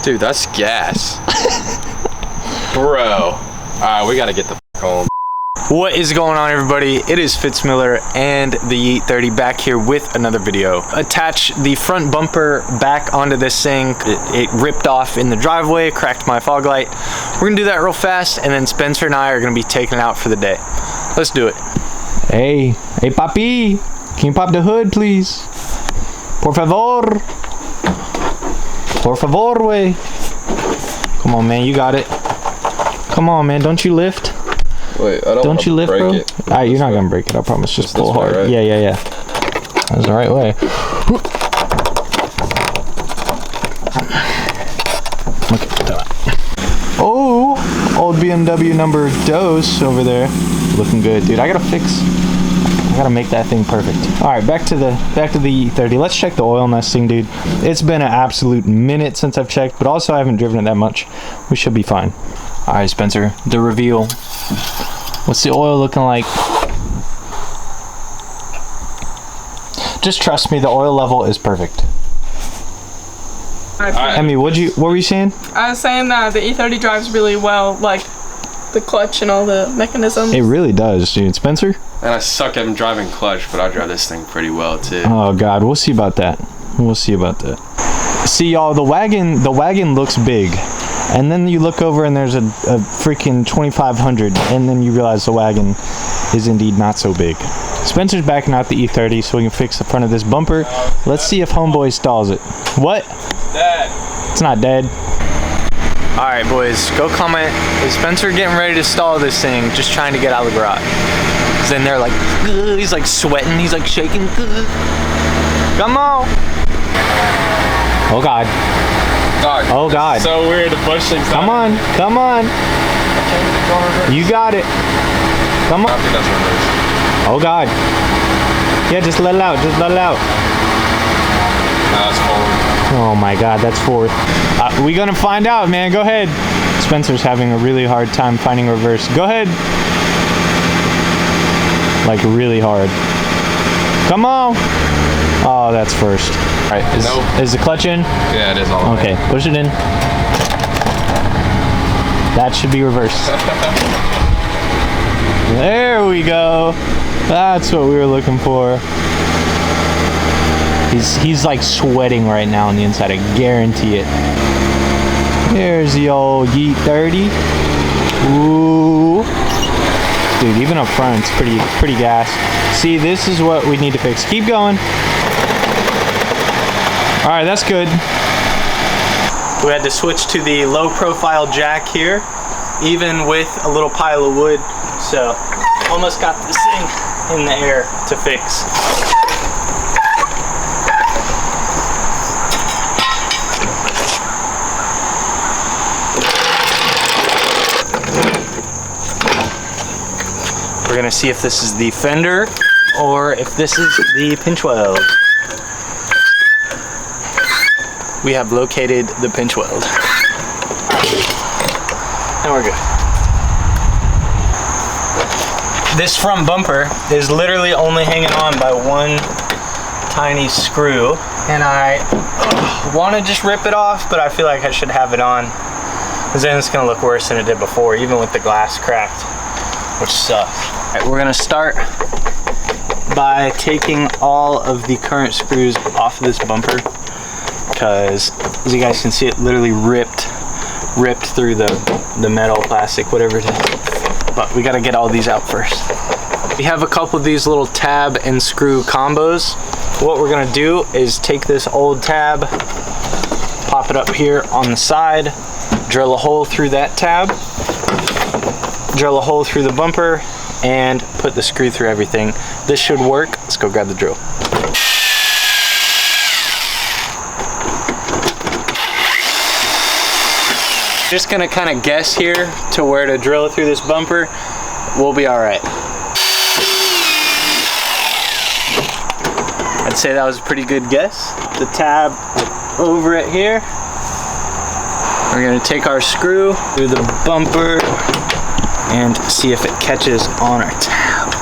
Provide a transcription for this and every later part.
Dude, that's gas. Bro. Alright, we gotta get the f home. What is going on, everybody? It is Fitz Miller and the E30 back here with another video. Attach the front bumper back onto this thing. It ripped off in the driveway, cracked my fog light. We're gonna do that real fast, and then Spencer and I are gonna be taking it out for the day. Let's do it. Hey papi, can you pop the hood, please? Por favor. Por favor, way. Come on, man, you got it. Come on, man, don't you lift? Wait, I don't you lift, bro? it. Alright, you're not gonna break it, I promise. Just pull hard. Right? Yeah. That's the right way. Oh, old BMW number dose over there. Looking good, dude. I gotta make that thing perfect. Alright, back to the E30. Let's check the oil in this thing, dude. It's been an absolute minute since I've checked, but also I haven't driven it that much. We should be fine. Alright, Spencer, the reveal. What's the oil looking like? Just trust me, the oil level is perfect. Emmy, what were you saying? I was saying that the E30 drives really well, like the clutch and all the mechanisms. It really does, dude. Spencer? And I suck at driving clutch, but I drive this thing pretty well too. Oh god, we'll see about that. See, y'all, the wagon looks big. And then you look over and there's a freaking 2500, and then you realize the wagon is indeed not so big. Spencer's backing out the E30 so we can fix the front of this bumper. Let's see if homeboy stalls it. What? Dead. It's not dead. Alright, boys, go comment. Is Spencer getting ready to stall this thing, just trying to get out of the garage? Cause then they're like, ugh, he's like sweating, he's like shaking. Ugh. Come on. Oh god. Dog, oh god. So weird to push things down. Come on. You got it. Come on. I think that's reverse. Oh god. Yeah, just let it out. No, that's forward. Oh my god, that's fourth. We gonna find out, man. Go ahead. Spencer's having a really hard time finding reverse. Go ahead. Like really hard. Come on. Oh, that's first. All right, is the clutch in? Yeah, it is all okay, in. Push it in. That should be reverse. There we go. That's what we were looking for. He's like sweating right now on the inside, I guarantee it. There's the old E30. Ooh. Dude, even up front, it's pretty gas. See, this is what we need to fix. Keep going. All right, that's good. We had to switch to the low profile jack here, even with a little pile of wood. So, almost got this thing in the air to fix. We're gonna see if this is the fender or if this is the pinch weld. We have located the pinch weld. And we're good. This front bumper is literally only hanging on by one tiny screw. And I want to just rip it off, but I feel like I should have it on, because then it's going to look worse than it did before, even with the glass cracked, which sucks. All right, we're going to start by taking all of the current screws off of this bumper, because as you guys can see, it literally ripped through the metal, plastic, whatever it is. But we got to get all these out first. We have a couple of these little tab and screw combos. What we're gonna do is take this old tab, pop it up here on the side, drill a hole through that tab, drill a hole through the bumper, and put the screw through everything. This should work. Let's go grab the drill. Just gonna kind of guess here to where to drill through this bumper. We'll be all right. I'd say that was a pretty good guess. The tab over it here. We're gonna take our screw through the bumper and see if it catches on our tab.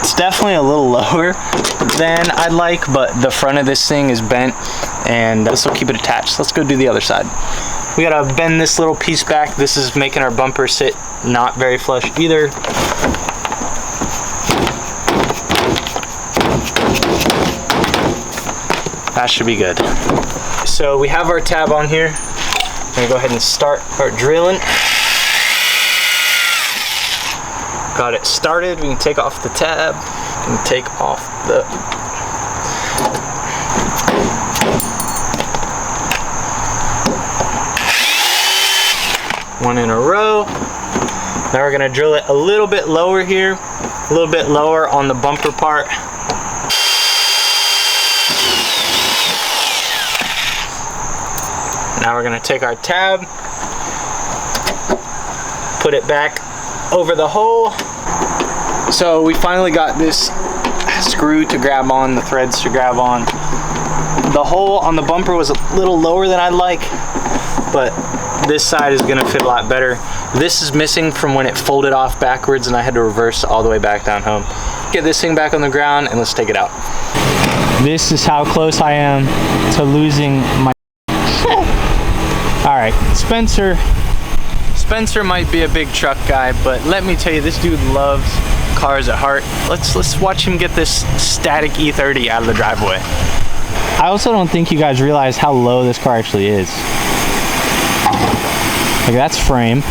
It's definitely a little lower than I'd like, but the front of this thing is bent, and this will keep it attached. Let's go do the other side. We gotta bend this little piece back. This is making our bumper sit not very flush either. That should be good. So we have our tab on here. I'm gonna go ahead and start drilling. Got it started. We can take off the tab. We can take off the one in a row. Now we're gonna drill it a little bit lower here, a little bit lower on the bumper part. Now we're gonna take our tab, put it back over the hole. So we finally got this screw to grab on, the threads to grab on. The hole on the bumper was a little lower than I'd like, but this side is gonna fit a lot better. This is missing from when it folded off backwards and I had to reverse all the way back down home. Get this thing back on the ground and let's take it out. This is how close I am to losing my All right, Spencer might be a big truck guy, but let me tell you, this dude loves cars at heart. Let's watch him get this static E30 out of the driveway. I also don't think you guys realize how low this car actually is. Like, that's frame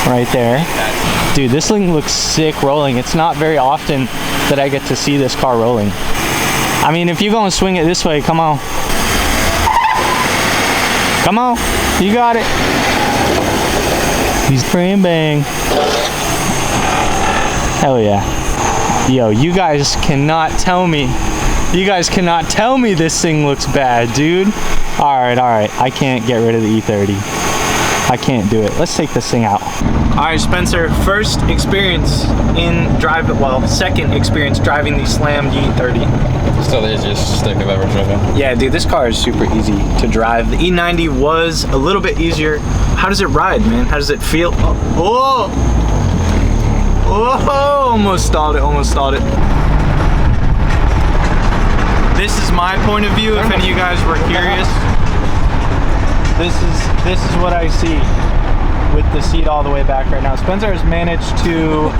right there. Dude, this thing looks sick rolling. It's not very often that I get to see this car rolling. I mean, if you're gonna swing it this way, come on. Come on, you got it. He's frame bang. Hell yeah. Yo, you guys cannot tell me this thing looks bad, dude. All right, I can't get rid of the E30. I can't do it. Let's take this thing out. All right, Spencer, second experience driving the slammed E30. Still the easiest stick I've ever driven. Yeah, dude, this car is super easy to drive. The E90 was a little bit easier. How does it ride, man? How does it feel? Oh, almost stalled it. This is my point of view, if any of you guys were curious. This is what I see with the seat all the way back right now. Spencer has managed to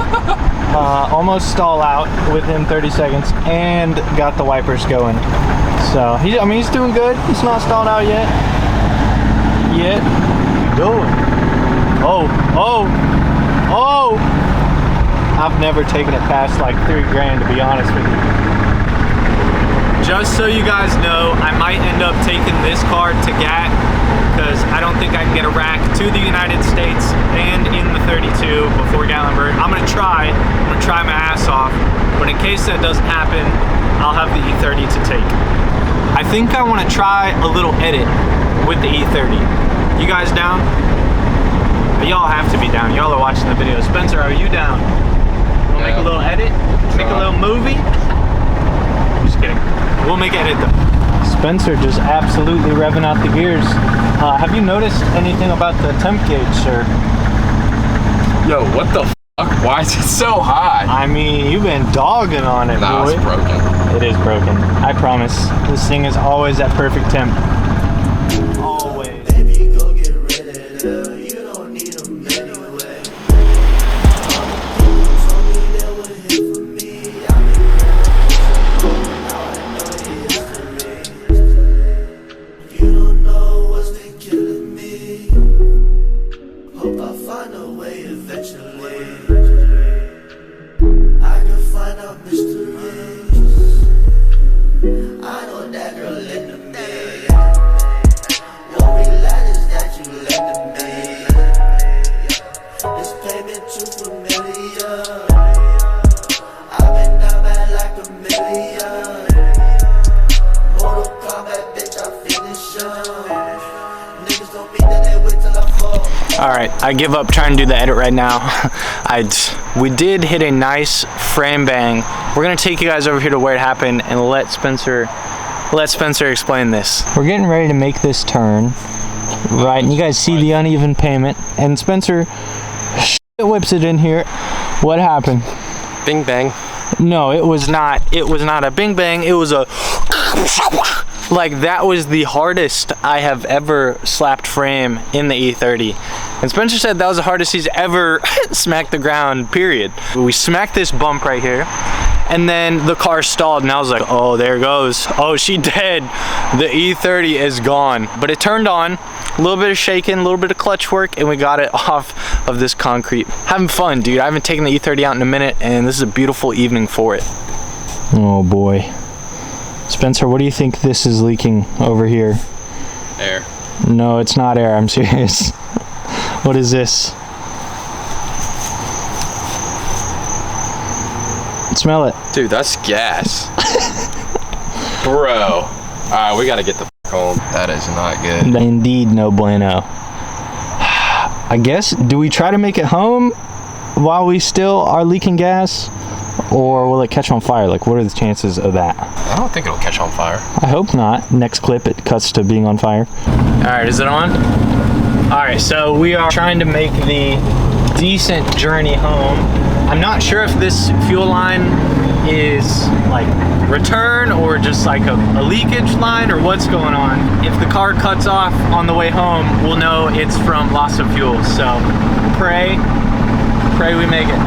almost stall out within 30 seconds and got the wipers going. So he's doing good. He's not stalled out yet. Going. Oh. I've never taken it past like $3,000, to be honest with you. Just so you guys know, I might end up taking this car to GAT because I don't think I can get a rack to the United States and in the 32 before Gatlinburg. I'm gonna try my ass off, but in case that doesn't happen, I'll have the E30 to take. I think I wanna try a little edit with the E30. You guys down? Y'all have to be down. Y'all are watching the video. Spencer, are you down? Wanna make a little edit? Make a little movie? I'm just kidding. We'll make an edit though. Spencer just absolutely revving out the gears. Have you noticed anything about the temp gauge, sir? Yo, what the fuck? Why is it so high? I mean, you've been dogging on it, nah, boy. It's broken. It is broken. I promise. This thing is always at perfect temp. Always. Baby, go get rid of them. You don't need them anyway. Told me they were here for me. I've been now I know it is for me. You don't know what's been killing me. Hope I find a way eventually. I can find out mysteries. I know that girl into me. Won't be letters that you lend to me. This payment too familiar. I've been down bad like a million. Mortal Kombat, bitch, I finish up. Niggas don't mean that they wait till I fall. All right, I give up trying to do the edit right now. We did hit a nice frame bang. We're gonna take you guys over here to where it happened and let Spencer explain this. We're getting ready to make this turn, right? And you guys see the uneven payment. And Spencer whips it in here. What happened? Bing bang. No, it was not a bing bang, it was a like, that was the hardest I have ever slapped frame in the E30. And Spencer said that was the hardest he's ever smacked the ground, period. We smacked this bump right here, and then the car stalled, and I was like, oh, there it goes. Oh, she dead. The E30 is gone. But it turned on, a little bit of shaking, a little bit of clutch work, and we got it off of this concrete. Having fun, dude. I haven't taken the E30 out in a minute, and this is a beautiful evening for it. Oh boy. Spencer, what do you think this is leaking over here? Air. No, it's not air, I'm serious. What is this? Smell it. Dude, that's gas. Bro. Alright, we gotta get the f home. That is not good. Indeed, no bueno. I guess, do we try to make it home while we still are leaking gas? Or will it catch on fire? Like, what are the chances of that? I don't think it'll catch on fire. I hope not. Next clip, it cuts to being on fire. All right, is it on? All right, so we are trying to make the decent journey home. I'm not sure if this fuel line is like return or just like a leakage line or what's going on. If the car cuts off on the way home, we'll know it's from loss of fuel. So pray we make it.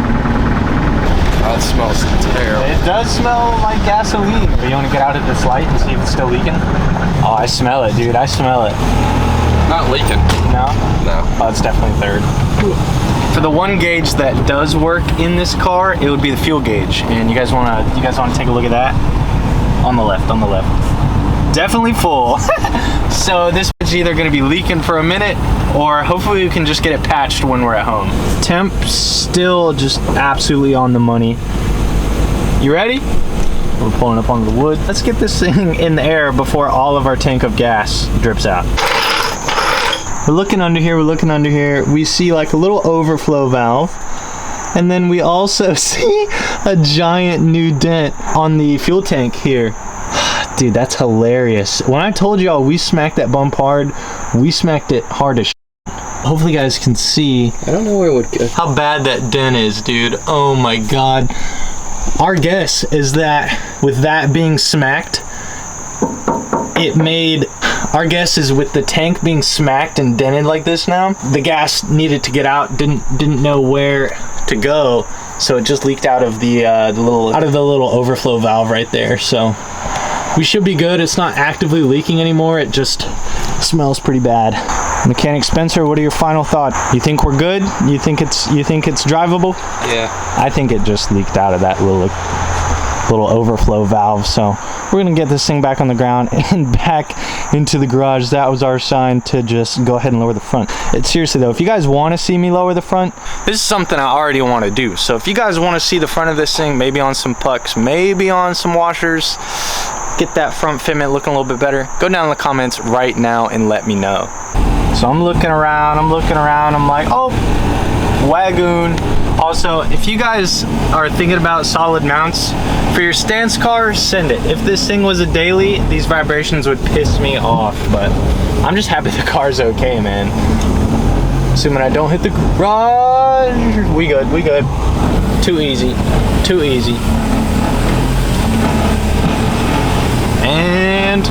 Oh, it smells terrible. It does smell like gasoline. But you want to get out at this light and see if it's still leaking? Oh, I smell it, dude. I smell it. Not leaking. No? No. Oh, it's definitely third. For the one gauge that does work in this car, it would be the fuel gauge. And you guys wanna take a look at that? On the left. Definitely full. So this is either gonna be leaking for a minute, or hopefully we can just get it patched when we're at home. Temp still just absolutely on the money. You ready? We're pulling up onto the wood. Let's get this thing in the air before all of our tank of gas drips out. We're looking under here, we see like a little overflow valve. And then we also see a giant new dent on the fuel tank here. Dude, that's hilarious. When I told y'all we smacked that bump hard, we smacked it hard as shit. Hopefully you guys can see. I don't know where it would go. How bad that dent is, dude. Oh my God. Our guess is that with that being smacked, our guess is with the tank being smacked and dented like this now, the gas needed to get out, didn't know where to go, so it just leaked out of the little overflow valve right there. So we should be good. It's not actively leaking anymore. It just smells pretty bad. Mechanic Spencer, what are your final thoughts? You think we're good? You think it's drivable? Yeah. I think it just leaked out of that little overflow valve. So we're gonna get this thing back on the ground and back into the garage. That was our sign to just go ahead and lower the front. Seriously though, if you guys want to see me lower the front, this is something I already want to do. So if you guys want to see the front of this thing, maybe on some pucks, maybe on some washers, get that front fitment looking a little bit better, go down in the comments right now and let me know. So I'm looking around, I'm like, oh, Wagoon. Also, if you guys are thinking about solid mounts for your stance car, send it. If this thing was a daily, these vibrations would piss me off, but I'm just happy the car's okay, man. Assuming I don't hit the garage. We good. Too easy. And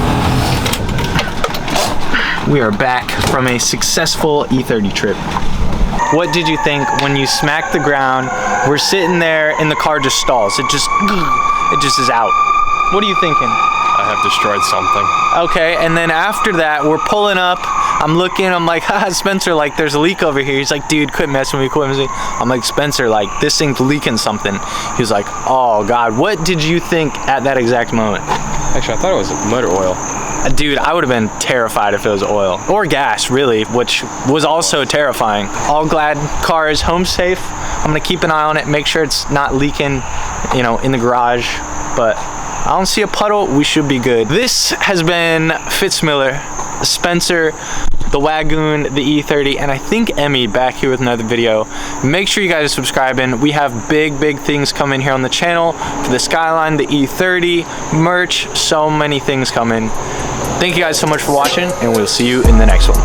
we are back from a successful E30 trip. What did you think when you smacked the ground? We're sitting there and the car just stalls. It just is out. What are you thinking? I have destroyed something. Okay, and then after that, we're pulling up. I'm looking, I'm like, haha, Spencer, like, there's a leak over here. He's like, dude, quit messing with me, I'm like, Spencer, like, this thing's leaking something. He was like, oh, God. What did you think at that exact moment? Actually, I thought it was motor oil. Dude, I would have been terrified if it was oil. Or gas, really, which was also terrifying. All glad car is home safe. I'm gonna keep an eye on it, make sure it's not leaking, you know, in the garage. But I don't see a puddle, we should be good. This has been Fitz Miller, Spencer, the Wagoon, the E30, and I think Emmy back here with another video. Make sure you guys are subscribing. We have big things coming here on the channel for the Skyline, the E30, merch, so many things coming. Thank you guys so much for watching, and we'll see you in the next one.